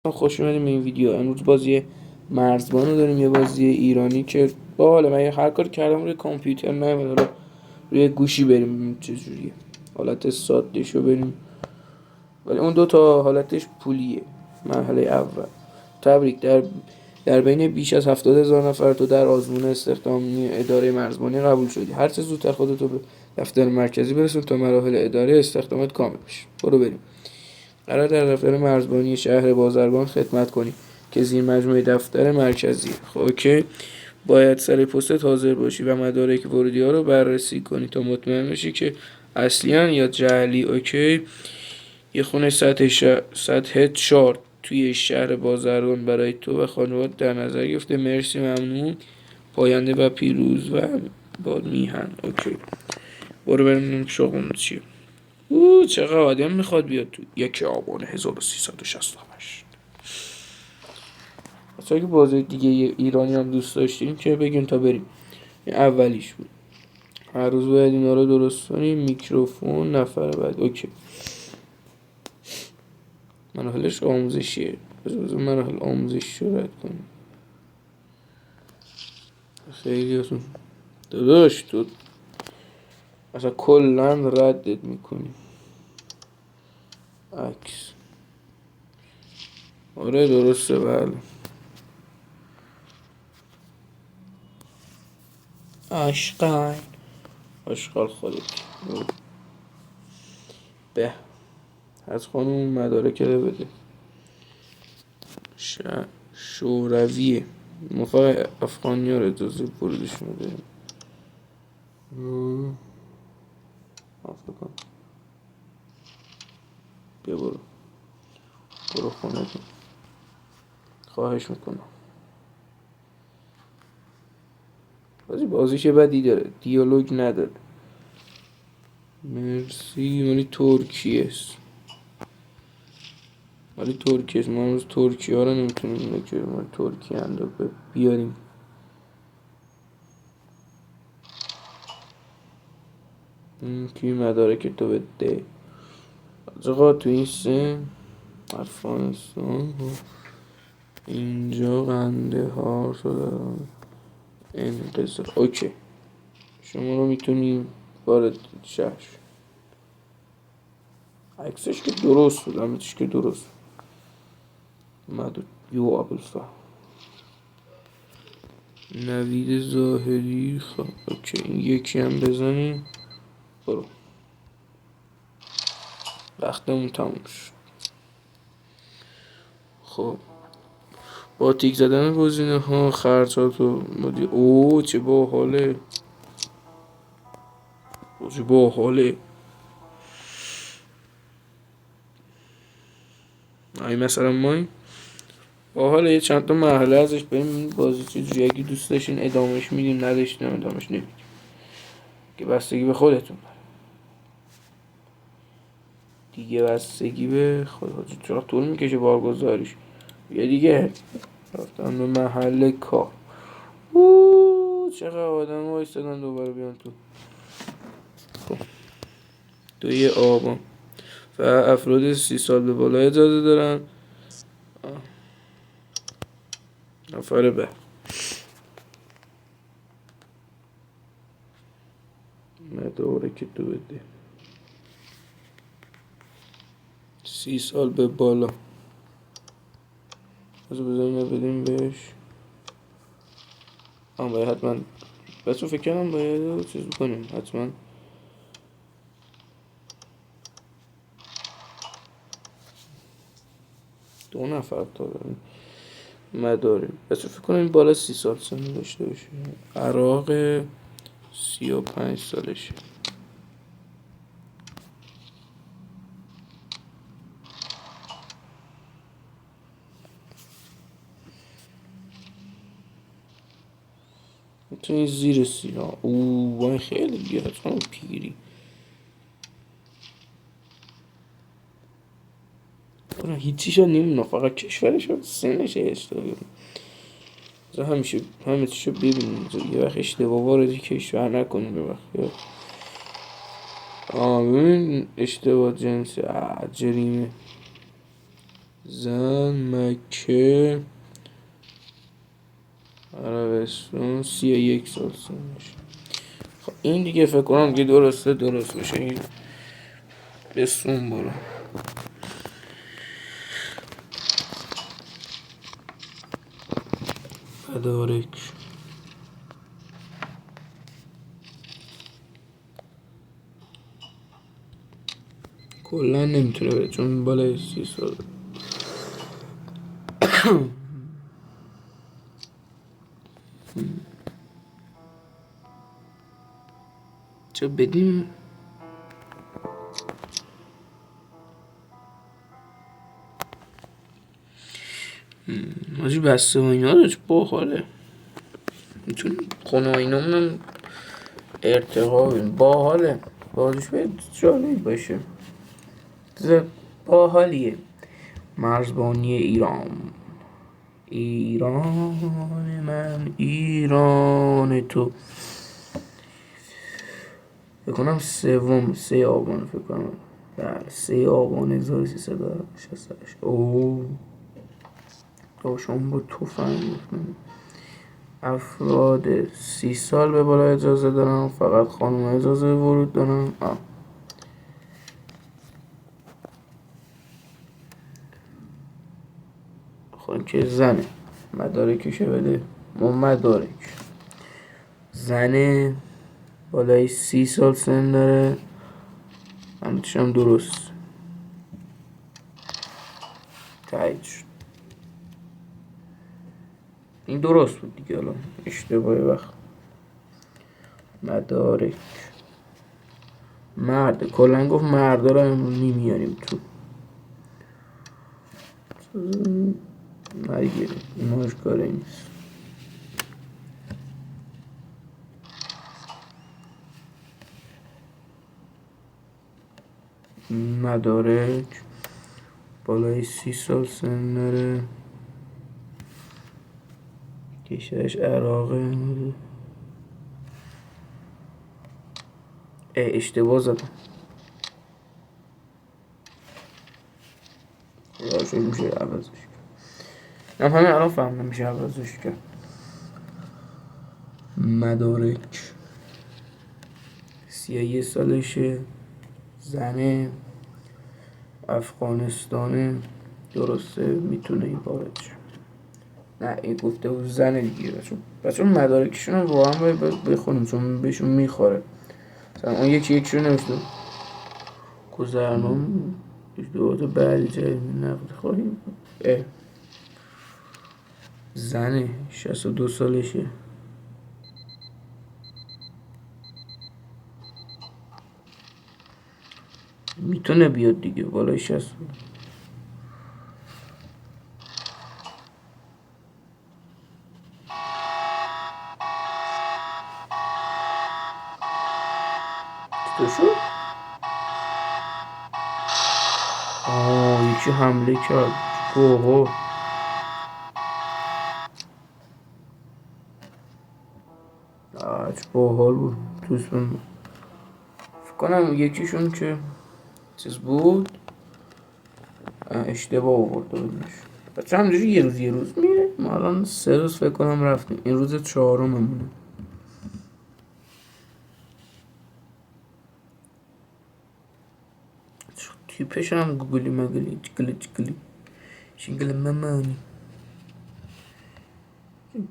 خوش اومدیم به این ویدیو. امروز بازی مرزبان رو داریم، یه بازی ایرانی که باحاله. من هر کار کردم روی کامپیوتر نمیاد، حالا روی گوشی بریم ببینیم چجوریه. حالت ساده‌شو بریم، ولی اون دو تا حالتش پولیه. مرحله اول تبریک، در بین بیش از 70,000 نفر تو در آزمون استخدامی اداره مرزبانی قبول شدی. هر چه زودتر خودتو به دفتر مرکزی برسون تا مراحل اداره استخدامت کامل بشه. برو بریم. قرار در دفتر مرزبانی شهر بازرگان خدمت کنی که زیر مجموعه دفتر مرکزی. خب اوکی، باید سر پستت حاضر باشی و مدارک ورودی ها رو بررسی کنی تا مطمئن بشی که اصلیان یا جعلی. اوکی، یه خونه سطح 4 توی شهر بازرگان برای تو و خانواده در نظر گرفته. مرسی، ممنون. پاینده و پیروز و باد میهن. اوکی، برو بریم شغل چیه. چقدر آدم میخواد بیاد تو. 1 آبان 1368. اگه بازی دیگه ایرانی هم دوست داشتیم که بگیم تا بریم. این اولیش بود. هر روز باید اینا رو درست کنیم. میکروفون نفر بعد. اوکی، مراحلش آموزشیه. بذار مراحل آموزشی رو رد کنیم. خیلی هستون داداش، تو اصلا کلن ردت میکنی. عکس، آره درسته، بله. آشغال خودت. به از خانوم مدارک رو بده. شورویه، موقع افغانی ها رو اجازه ورودش میده. افغان بیا برو خونه. خواهش میکنم. بازیش بدی داره، دیالوگ نداره. مرسی، ولی ترکیه است. ما امروز ترکیه ها رو نمیتونیم که ما ترکیه اندازه بیاریم. کی مدارک تو بده آقا تو این سن. افغانستان اینجا قندهار شده انقضا. اوکی، شما رو میتونیم وارد شهر. عکسش که درست بود، همتش که درست. مدود یو ابوالفضل نوید ظاهری. خب اوکی، این یکی هم بزنیم. برو، وقتمون تموم شد. خب با تیک زدن گزینه ها خرجات و مدیر. چه باحاله. مثلا ما باحاله. یه چند تا مرحله ازش بریم. بازی چجوری، اگه دوست داشتین ادامهش میدیم، نداشتین ادامهش نمیدیم، که بستگی به خودتون دیگه. بستگی به خود. چرا طول میکشه بارگذاریش. یه دیگه رفتن به محل کار. چقدر آدم وایستادن دوباره بیان تو. خب 2 آبان و افراد 30 سال به بالا اجازه دارن. نفر به مداره که تو بده 30 سال به بالا. از بزنیم بدیم بهش. باید حتما بس فکر کنم باید چیز کنیم حتما. دو نفر تا داریم مداریم. بس فکر کنم بالا 30 سال سن داشته باشه. عراق 35 سالشه. میتونی زیر سینا. وای خیلی دیگه حتما پیری. هیچیش ها نمیدونم، فقط کشورش و سنش اشتباه. همه چیشو ببینیم. یه وقت اشتباه واردی کشور نکنیم. یه وقت ببین اشتباه جنسی جریمه. زن مکه عربستان 31 سال سنش. خب این دیگه فکر کنم که درست بشه. این بسون برو. مدارک کلا نمیتونه بره چون بالای 30 سال. چه بدیم ماجی بسته و اینا داشت باحاله. میتونیم خونه و اینامونم ارتقا بیم. باحاله بازش باید جالب باشه. باحالیه. مرزبانی ایران من ایران تو. فکر کنم 3 آبان فکر کنم. بله 3 آبان 1368. اوه داشتم با تفنگ میکنم. افراد 30 سال به بالا اجازه دارن. فقط خانم اجازه ورود دارن. خب که زنه مدارکشو بده. مدارک زنه بالای 30 سال سن داره. همچنان درست تایید شد. این درست بود دیگه. الان اشتباهی وقت مدارک مرد کلن گفت مرد رو امروز نمیاریم تو نگیره. ایناش کاری نیست. مدارک بالای 30 سال سن داره. کشورش عراقه. اشتباه زدم. خداش میشه عوضش کرد. همه الان فهمیدم میشه عوضش کرد. مدارک 31 سالشه. زنه افغانستانه. درسته میتونه این وارد شه. نه این گفته بود زنه دیگه. بچه مدارکشون رو واقعا باید بخونیم چون بهشون میخوره. مثلا اون یکیشون نوشته گذرنامه ازدواج بلجه نقد خواهیم. زنه 62 سالشه. میتونه بیاد دیگه بالای 60. تو شد؟ یکی حمله کرد. اوه چه باحال بود. فکر کنم یکیشون که چیز بود اشتباه آورده بودنش. بچه همجوری یه روز میره. ما الان 3 روز فکر کنم رفتیم. این روز 4 مونه. تیپش هم گوگلی مگلی چگلی شنگل ممانی.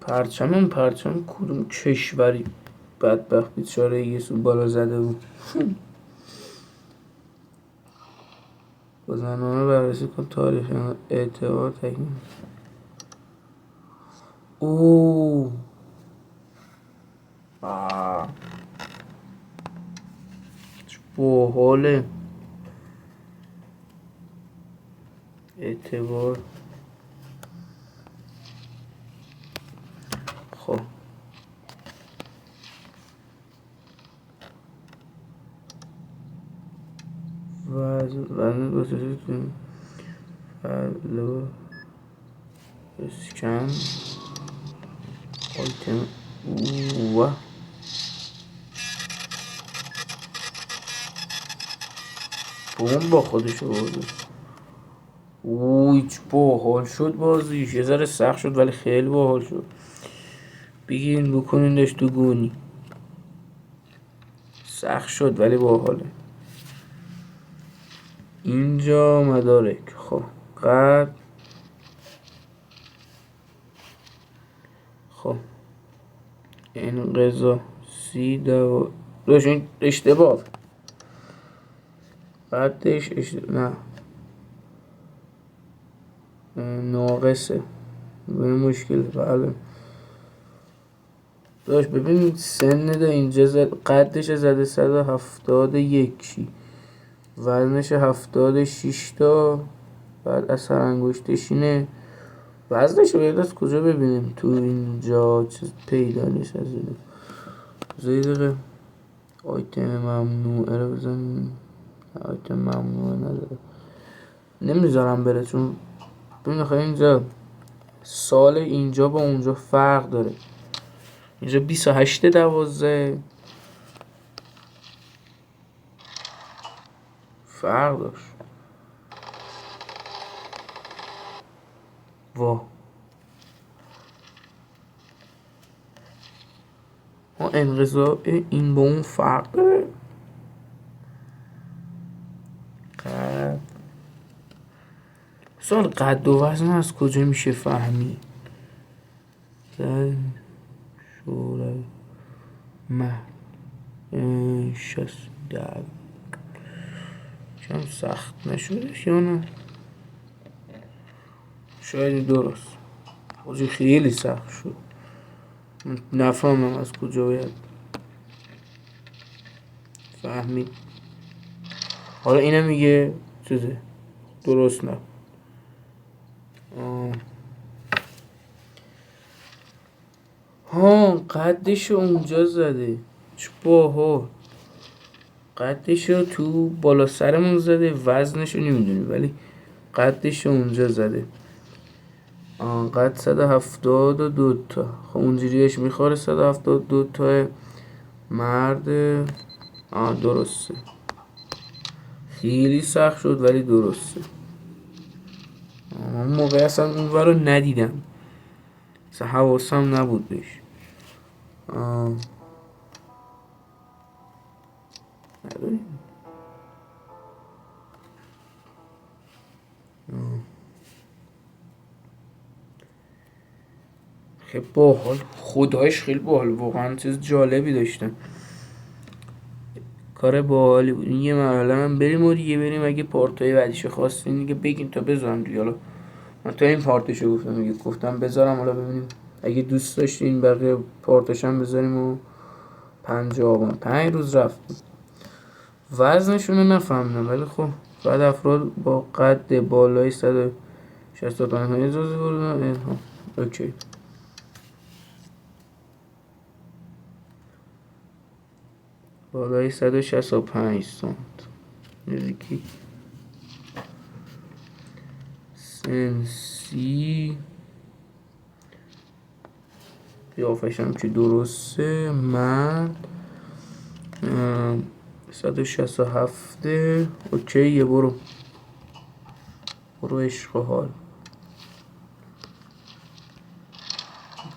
پرچم کدوم کشوری بدبخت بیچاره یه سو بالا زده بود. گذرنامه بررسی کن تاریخ اعتبار تکنیم. اوه باحاله. اعتبار خب وزن گذاشته کنیم. فلو اسکن آیتم اوه بوم با خودش برده. هیچ باحال شد بازیش، یه ذره سخت شد ولی خیلی باحال شد. بگیرین بکنیندش تو گونی. سخت شد ولی باحاله. اینجا مدارک. خب قد خب این غذا 30 داشت این اشتباه قدش نه ناقصه به مشکل. بله داشت ببین سن ده اینجا قدش زده 171 وزنش 76 تا. بعد اثر انگشتش اینه. وزنش رو باید از کجا ببینیم؟ تو اینجا چیز پیدا نیست از اینه. زیدقه آیتم ممنوعه رو بزنیم. آیتم ممنوعه نداره نمیذارم بره چون ببین آخه اینجا سال اینجا با اونجا فرق داره. اینجا 28/12 فرق داشت. وا انقضا این با اون فرق داره. سال قد و وزن از کجا میشه فهمید؟ شورای شست در کم سخت نشده یا نه؟ شاید درست خوزی خیلی سخت شد. نفهمم از کجا باید فهمید. حالا اینه میگه چیزه درست نه. قدش اونجا زده چه باحال. قدش رو تو بالا سرمون زده وزنش رو نمیدونی ولی قدش رو اونجا زده. قد 172 تا. خب اونجوریش میخوره 172 تا مرد. درسته خیلی سخت شد ولی درسته. من موقع اصلا اون رو ندیدم اصلا حواسم نبود بهش. نداریم خیلی باحال خدایش خیلی باحال واقعا چیز جالبی داشتن. کار باحالی بود. این یه مرحله من بریم و دیگه بریم اگه پارتای بعدیشو خواستین دیگه بگین تا بذارم دیگه. حالا من تا این پارتشو گفتم بذارم حالا ببینیم اگه دوست داشتین بقیه پارتشم بذاریم. و 5 روز رفتیم. وزنشونو نفهمیدم ولی خب بعد افراد با قد بالای 165 اجازه بردن. اوکی بالای 165 سانت نزدیکی سنسی قیافش هم که درسته. من 167. اوکیه برو عشق و حال.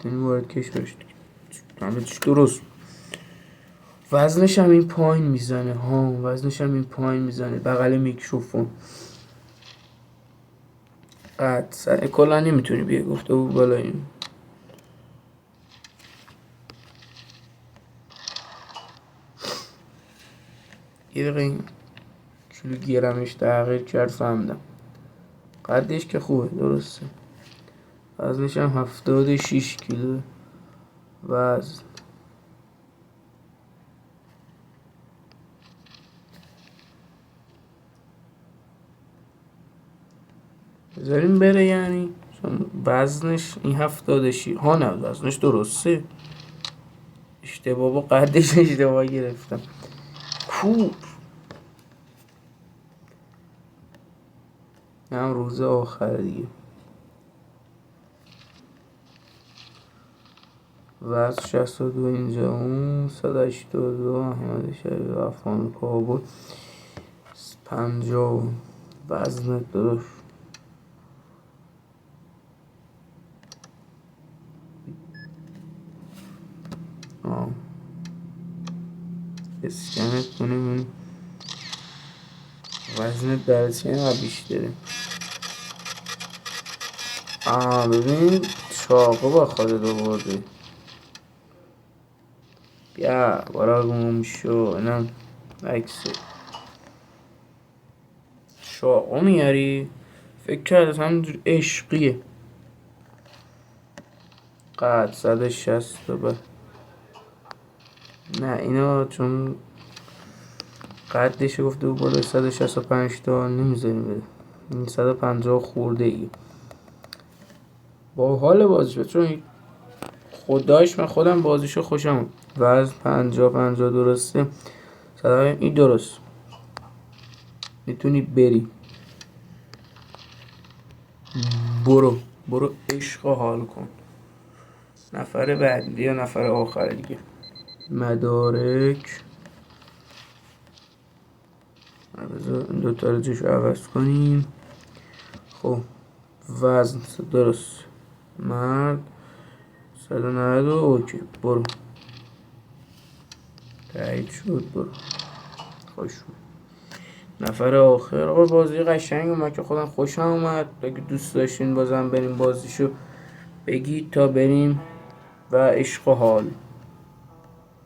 این وارد کشورش همه چیش درست. وزنش هم این پایین میزنه. وزنش هم این پایین میزنه بغل میکروفون. قد سر کلا نمیتونی بیه گفته بود بالا این. یه دقیقه این کیلوگرمش تغییر کرد فهمیدم. قدش که خوبه درسته. وزنش هم 76 کیلو وزن. بذاریم بره یعنی چون وزنش این 76. نه وزنش درسته. اشتباه با قدش اشتباه گرفتم. کوب هم روز آخر دیگه. وزن 62 اینجا اون 182 احمد شریف افغان کابل 50 وزن داداش اسکنت کنیم وزنت برای اینقدر بیشتره. ببین چاقو با خودت آوردی. بیا برا گم شو. اینم عکسه. چاقو میاری؟ فکر کرد همینجور عشقیه. قد 160 به نه اینا چون قدش گفته بود بالا 165 تا نمیذاریم بده. این 150 خورده ای. با حال بازیش بود چون خدایش من خودم بازیشو خوشم بود. وزن 50 درسته. صدای این درست. میتونی بری. برو عشق و حال کن. نفر بعدی یا نفر آخر دیگه. مدارک بذار این دوتا رو جوش عوض کنیم. خب وزن درست. مرد 190 اوکی. برو تایید شد. برو خوش بود. نفر آخر. آقا بازی قشنگ اومد که خودم خوشم اومد. اگه دوست داشتین بازم بریم بازیشو بگید تا بریم و عشق و حال.